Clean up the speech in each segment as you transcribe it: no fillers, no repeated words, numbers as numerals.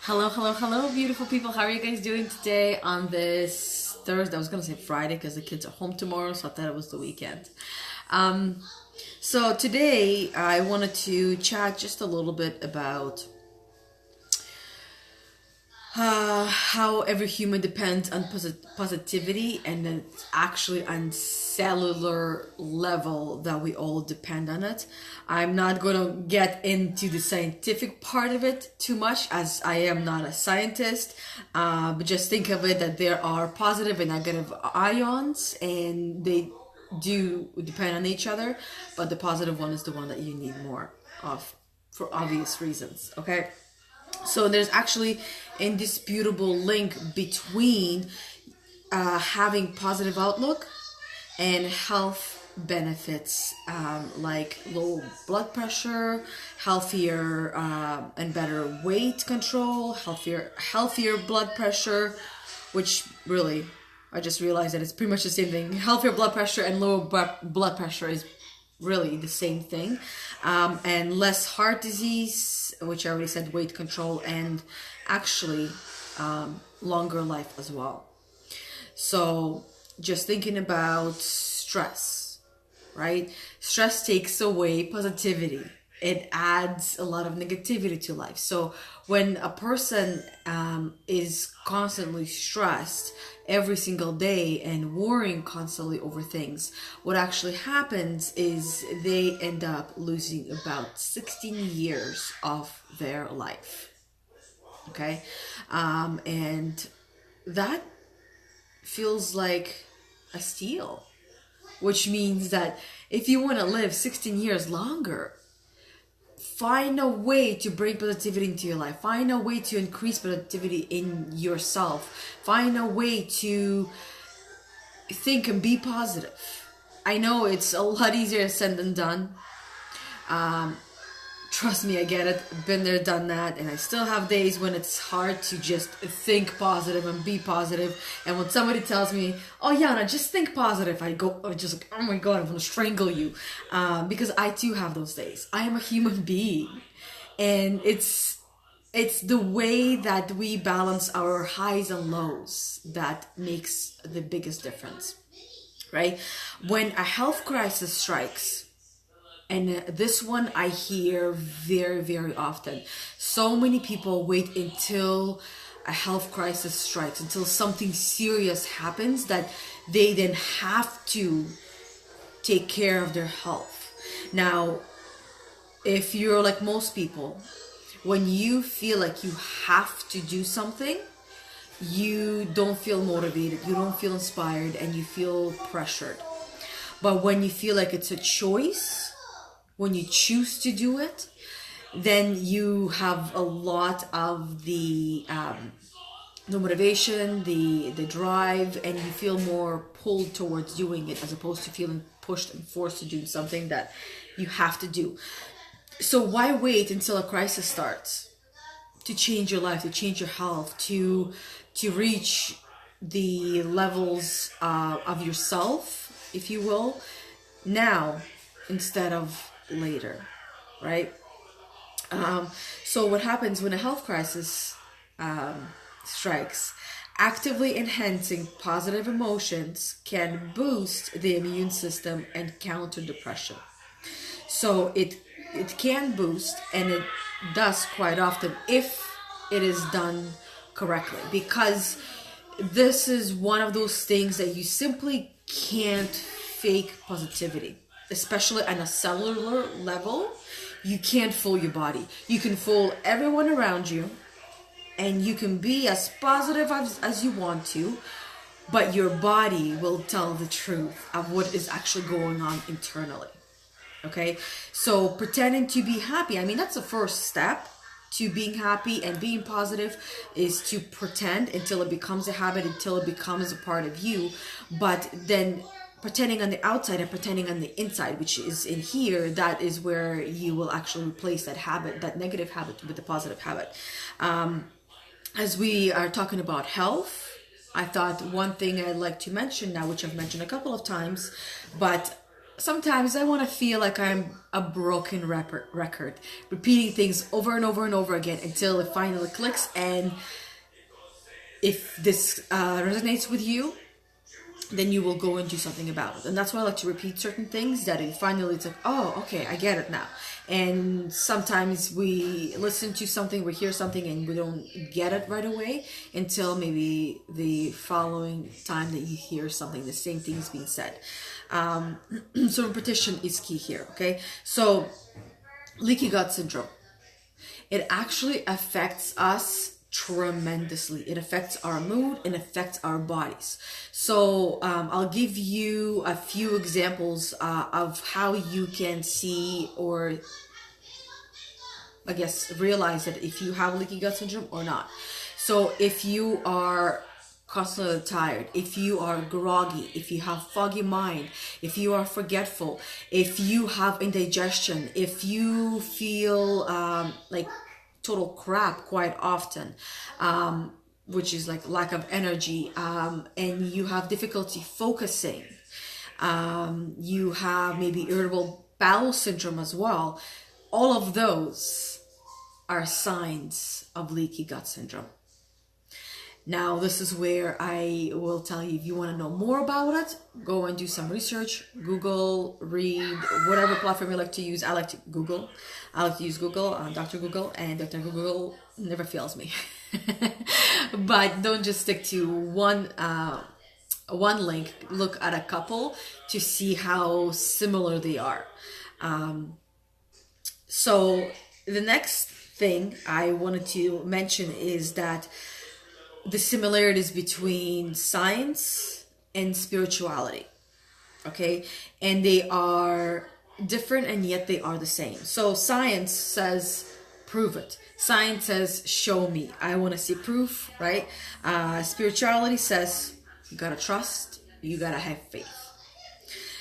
Hello, hello, hello, beautiful people. How are you guys doing today on this Thursday? I was gonna say Friday because the kids are home tomorrow, so I thought it was the weekend. Um, so today I wanted to chat just a little bit about how every human depends on positivity, and then it's actually on cellular level that we all depend on it. I'm not going to get into the scientific part of it too much, as I am not a scientist, but just think of it that there are positive and negative ions, and they do depend on each other, but the positive one is the one that you need more of for obvious reasons. Okay, so there's actually indisputable link between having positive outlook and health benefits, like low blood pressure, healthier and better weight control, healthier blood pressure, which really, I just realized that it's pretty much the same thing. Healthier blood pressure and lower blood pressure is really the same thing, and less heart disease, which I already said, weight control, and actually longer life as well. So just thinking about stress, right? Stress takes away positivity. It adds a lot of negativity to life. So when a person is constantly stressed every single day and worrying constantly over things, what actually happens is they end up losing about 16 years of their life. Okay? And that feels like a steal, which means that if you want to live 16 years longer, find a way to bring positivity into your life. Find a way to increase positivity in yourself. Find a way to think and be positive. I know it's a lot easier said than done. Trust me, I get it. Been there, done that, and I still have days when it's hard to just think positive and be positive. And when somebody tells me, "Oh, Yana, just think positive," I go, just like, "Oh my God, I'm gonna strangle you," because I too have those days. I am a human being, and it's the way that we balance our highs and lows that makes the biggest difference, right? When a health crisis strikes. And this one I hear very, very often. So many people wait until a health crisis strikes, until something serious happens, that they then have to take care of their health. Now, if you're like most people, when you feel like you have to do something, you don't feel motivated, you don't feel inspired, and you feel pressured. But when you feel like it's a choice, when you choose to do it, then you have a lot of the motivation, the drive, and you feel more pulled towards doing it, as opposed to feeling pushed and forced to do something that you have to do. So why wait until a crisis starts to change your life, to change your health, to reach the levels of yourself, if you will, now instead of later, right? So what happens when a health crisis strikes? Actively enhancing positive emotions can boost the immune system and counter depression. So it can boost, and it does quite often if it is done correctly, because this is one of those things that you simply can't fake positivity, especially on a cellular level. You can't fool your body. You can fool everyone around you, and you can be as positive as you want to, but your body will tell the truth of what is actually going on internally. Okay? So pretending to be happy, I mean, that's the first step to being happy and being positive, is to pretend until it becomes a habit, until it becomes a part of you. But then pretending on the outside and pretending on the inside, which is in here, that is where you will actually replace that habit, that negative habit, with the positive habit. As we are talking about health, I thought one thing I'd like to mention now, which I've mentioned a couple of times, but sometimes I want to feel like I'm a broken record, repeating things over and over and over again until it finally clicks. And if this resonates with you, then you will go and do something about it. And that's why I like to repeat certain things, that it finally, it's like, oh, okay, I get it now. And sometimes we listen to something, we hear something, and we don't get it right away until maybe the following time that you hear something, the same thing is being said. So repetition is key here, okay? So leaky gut syndrome, it actually affects us tremendously. It affects our mood and affects our bodies. So I'll give you a few examples of how you can see, or I guess realize that if you have leaky gut syndrome or not. So if you are constantly tired, if you are groggy, if you have foggy mind, if you are forgetful, if you have indigestion, if you feel like total crap quite often, which is like lack of energy, and you have difficulty focusing, you have maybe irritable bowel syndrome as well, all of those are signs of leaky gut syndrome. Now, this is where I will tell you, if you want to know more about it, go and do some research, Google, read, whatever platform you like to use. I like to Google. I like to use Google, Dr. Google, and Dr. Google never fails me. But don't just stick to one link. Look at a couple to see how similar they are. So the next thing I wanted to mention is that the similarities between science and spirituality, okay? And they are different, and yet they are the same. So science says, prove it. Science says, show me. I want to see proof, right? Spirituality says, you gotta trust, you gotta have faith.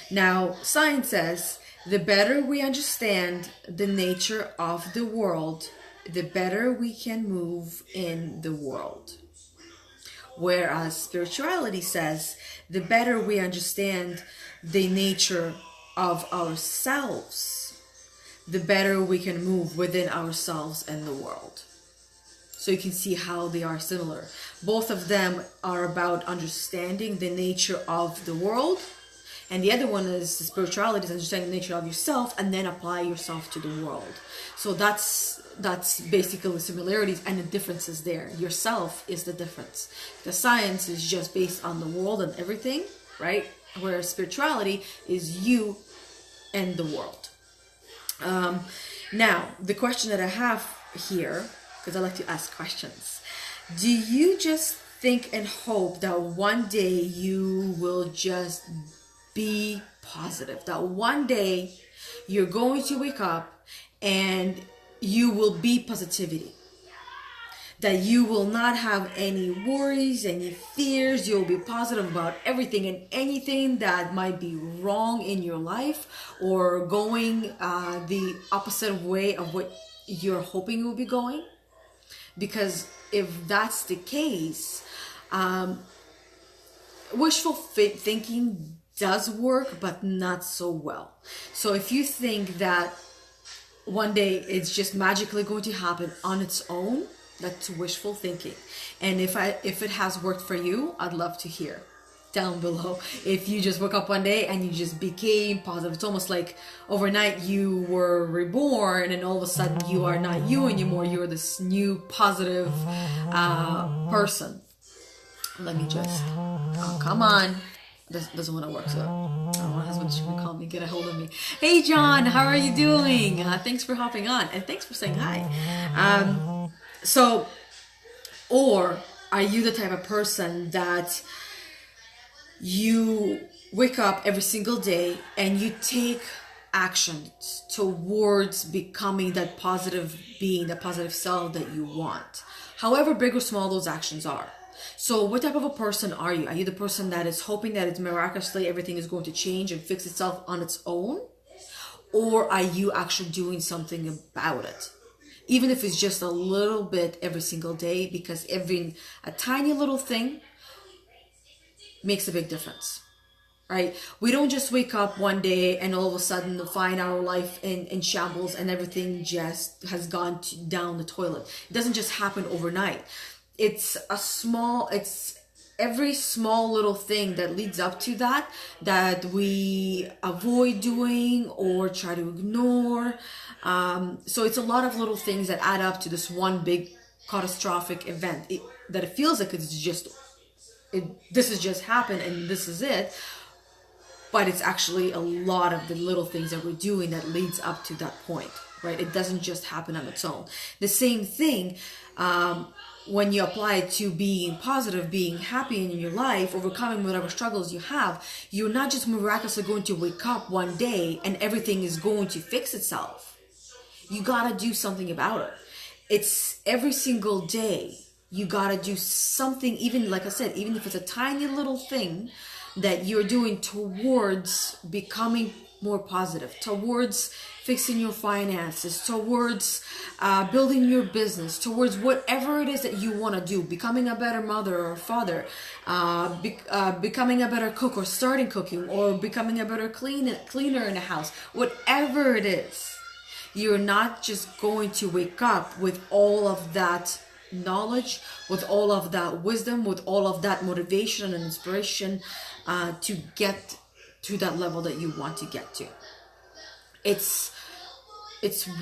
Now, science says, the better we understand the nature of the world, the better we can move in the world. Whereas spirituality says, the better we understand the nature of ourselves, the better we can move within ourselves and the world. So you can see how they are similar. Both of them are about understanding the nature of the world, and the other one is the spirituality, is understanding the nature of yourself and then apply yourself to the world. So that's basically the similarities, and the differences there. Yourself is the difference. The science is just based on the world and everything, right? Whereas spirituality is you and the world. Now, the question that I have here, because I like to ask questions. Do you just think and hope that one day you will just be positive? That one day you're going to wake up and you will be positivity? That you will not have any worries, any fears. You'll be positive about everything and anything that might be wrong in your life, or going the opposite way of what you're hoping will be going. Because if that's the case, wishful thinking does work, but not so well. So if you think that one day it's just magically going to happen on its own, that's wishful thinking. And if it has worked for you, I'd love to hear down below. If you just woke up one day and you just became positive, it's almost like overnight you were reborn, and all of a sudden you are not you anymore. You're this new positive person. Let me just, oh, come on. This doesn't want to work, so my husband's going to call me, get a hold of me. Hey John, how are you doing? Thanks for hopping on, and thanks for saying hi. So, or are you the type of person that you wake up every single day and you take actions towards becoming that positive being, that positive self that you want, however big or small those actions are? So what type of a person are you? Are you the person that is hoping that it's miraculously everything is going to change and fix itself on its own? Or are you actually doing something about it? Even if it's just a little bit every single day, because a tiny little thing makes a big difference, right? We don't just wake up one day and all of a sudden find our life in shambles and everything just has gone down the toilet. It doesn't just happen overnight. It's every small little thing that leads up to that we avoid doing or try to ignore. So it's a lot of little things that add up to this one big catastrophic event that it feels like this has just happened and this is it. But it's actually a lot of the little things that we're doing that leads up to that point, right? It doesn't just happen on its own. The same thing, when you apply it to being positive, being happy in your life, overcoming whatever struggles you have, you're not just miraculously going to wake up one day and everything is going to fix itself. You gotta do something about it. It's every single day. You gotta do something, even like I said, even if it's a tiny little thing that you're doing towards becoming more positive, towards fixing your finances, towards building your business, towards whatever it is that you want to do, becoming a better mother or father, becoming a better cook or starting cooking, or becoming a better cleaner in the house, whatever it is. You're not just going to wake up with all of that knowledge, with all of that wisdom, with all of that motivation and inspiration to get to that level that you want to get to. It's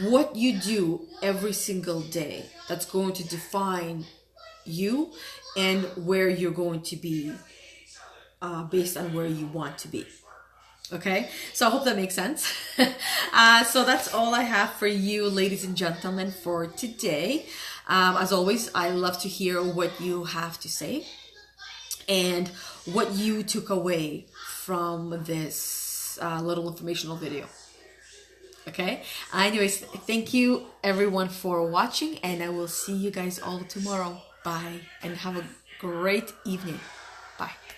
what you do every single day that's going to define you and where you're going to be based on where you want to be. Okay, so I hope that makes sense. So that's all I have for you, ladies and gentlemen, for today. As always, I love to hear what you have to say and what you took away from this little informational video. Okay, anyways, thank you everyone for watching, and I will see you guys all tomorrow. Bye, and have a great evening. Bye.